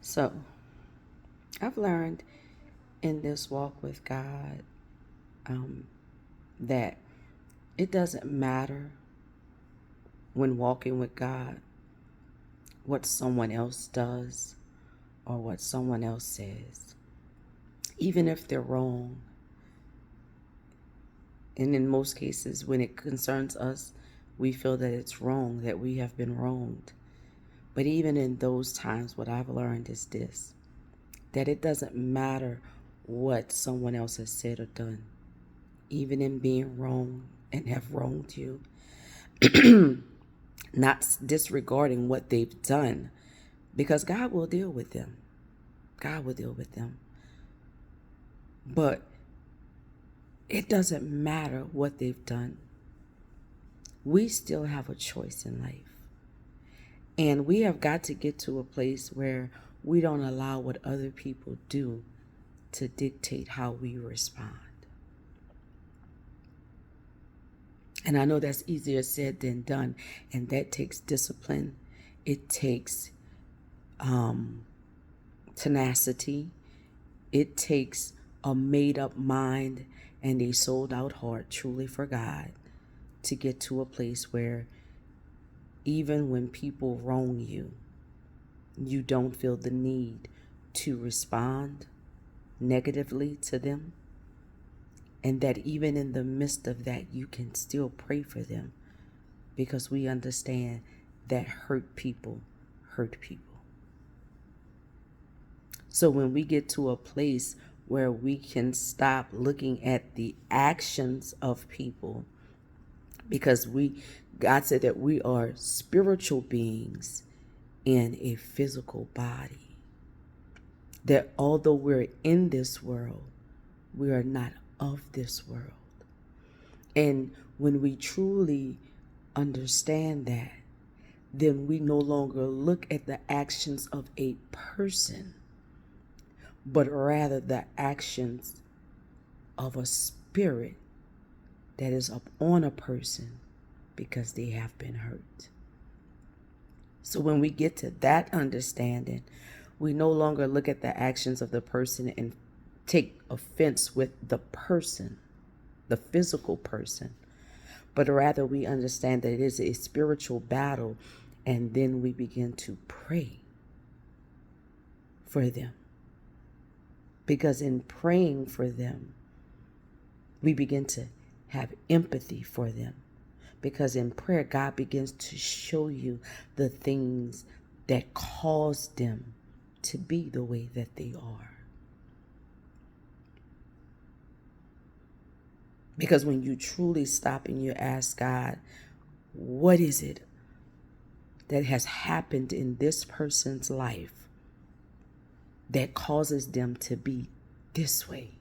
So, I've learned in this walk with God um, that it doesn't matter when walking with God what someone else does or what someone else says, even if they're wrong. And in most cases, when it concerns us, we feel that it's wrong, that we have been wronged. But even in those times, what I've learned is this, that it doesn't matter what someone else has said or done, even in being wrong and have wronged you, not disregarding what they've done, because God will deal with them. God will deal with them. But it doesn't matter what they've done. We still have a choice in life. And we have got to get to a place where we don't allow what other people do to dictate how we respond. And I know that's easier said than done. And that takes discipline. It takes tenacity. It takes a made up mind and a sold out heart truly for God to get to a place where even when people wrong you, you don't feel the need to respond negatively to them. And that even in the midst of that, you can still pray for them, because we understand that hurt people hurt people. So when we get to a place where we can stop looking at the actions of people, because God said that we are spiritual beings in a physical body, that although we're in this world, we are not of this world. And when we truly understand that, then we no longer look at the actions of a person, but rather the actions of a spirit that is upon a person because they have been hurt. So when we get to that understanding, we no longer look at the actions of the person and take offense with the person, the physical person, but rather we understand that it is a spiritual battle, and then we begin to pray for them. Because in praying for them, we begin to have empathy for them. Because in prayer, God begins to show you the things that cause them to be the way that they are. Because when you truly stop and you ask God, what is it that has happened in this person's life that causes them to be this way?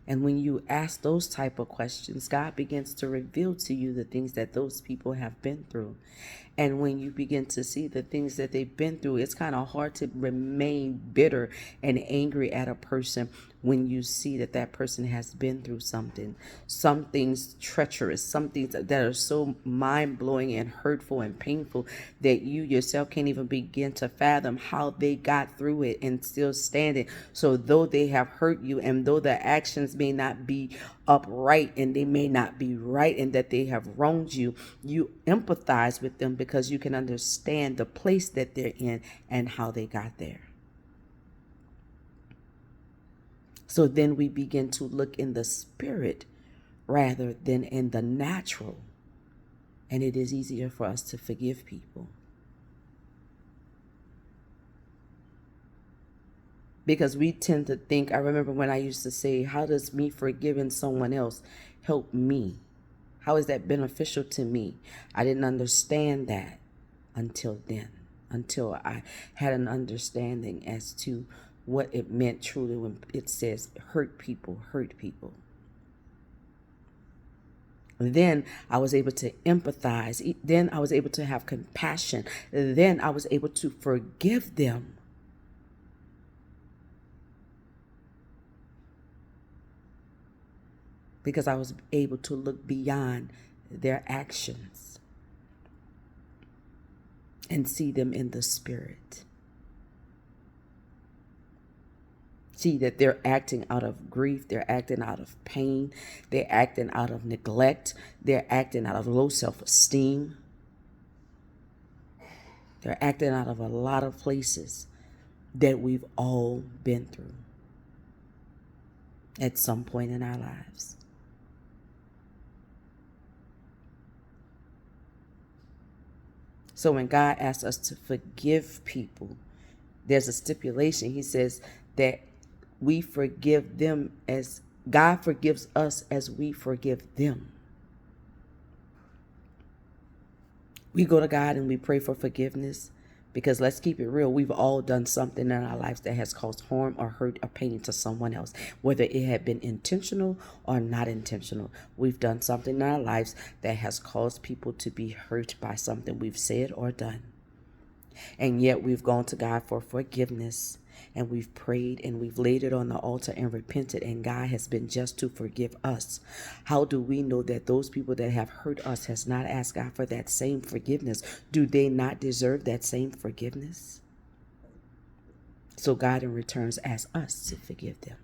And when you ask those type of questions, God begins to reveal to you the things that those people have been through. And when you begin to see the things that they've been through, it's kind of hard to remain bitter and angry at a person when you see that that person has been through something. Some things treacherous, some things that are so mind-blowing and hurtful and painful that you yourself can't even begin to fathom how they got through it and still standing. So though they have hurt you, and though the actions may not be upright and they may not be right, and that they have wronged you, you empathize with them because you can understand the place that they're in and how they got there. So then we begin to look in the spirit rather than in the natural. And it is easier for us to forgive people. Because we tend to think, I remember when I used to say, how does me forgiving someone else help me? How is that beneficial to me? I didn't understand that until then, until I had an understanding as to what it meant truly when it says hurt people, hurt people. And then I was able to empathize. Then I was able to have compassion. Then I was able to forgive them. Because I was able to look beyond their actions and see them in the spirit. See that they're acting out of grief, they're acting out of pain, they're acting out of neglect, they're acting out of low self-esteem. They're acting out of a lot of places that we've all been through at some point in our lives. So when God asks us to forgive people, there's a stipulation. He says that we forgive them as God forgives us as we forgive them. We go to God and we pray for forgiveness because let's keep it real. We've all done something in our lives that has caused harm or hurt or pain to someone else, whether it had been intentional or not intentional. We've done something in our lives that has caused people to be hurt by something we've said or done. And yet we've gone to God for forgiveness and we've prayed and we've laid it on the altar and repented, and God has been just to forgive us. How do we know that those people that have hurt us has not asked God for that same forgiveness? Do they not deserve that same forgiveness? So God in return asks us to forgive them.